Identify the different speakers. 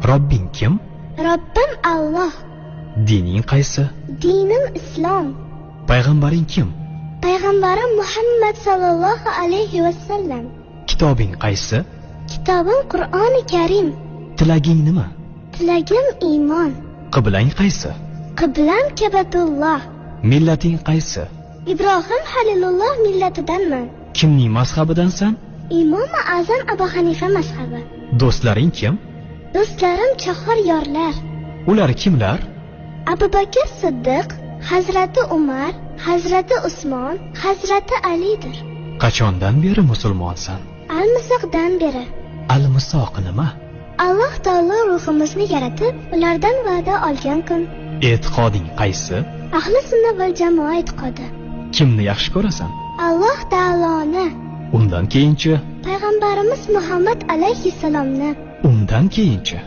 Speaker 1: Robbing kim?
Speaker 2: Robbim Alloh.
Speaker 1: Dining qaysi?
Speaker 2: Dinim Islom.
Speaker 1: Payg'ambaring kim?
Speaker 2: Payg'ambarim Muhammad sallallohu alayhi vasallam.
Speaker 1: Kitobing qaysi?
Speaker 2: Kitobim Qur'oni Karim.
Speaker 1: Tilaging nima?
Speaker 2: Tilagim iymon.
Speaker 1: Qiblang qaysi?
Speaker 2: Qiblam Ka'batulloh.
Speaker 1: Millating qaysi?
Speaker 2: Ibrohim Halilulloh millatidanman.
Speaker 1: Kimning mazhabidansan?
Speaker 2: Imom Azam Abu Hanifa mazhabi.
Speaker 1: Do'stlaring kim?
Speaker 2: Do'stlarim chahor yorlar.
Speaker 1: Ular kimlar?
Speaker 2: Abu Bakr Siddiq, Hazrati Umar, Hazrati Usmon, Hazrati Alidir.
Speaker 1: Qachondan beri musulmonsan?
Speaker 2: Al-Misoqdan beri.
Speaker 1: Al-Misoq nima?
Speaker 2: Alloh taolo ruhimizni yaratib, ulardan va'da olgan kun.
Speaker 1: E'tiqoding qaysi?
Speaker 2: Ahli sunna val jamoa e'tiqodi.
Speaker 1: Kimni yaxshi ko'rasan?
Speaker 2: Alloh taoloni.
Speaker 1: Undan keyinchi?
Speaker 2: Payg'ambarimiz Muhammad alayhissalomni.
Speaker 1: Undan keyinchi?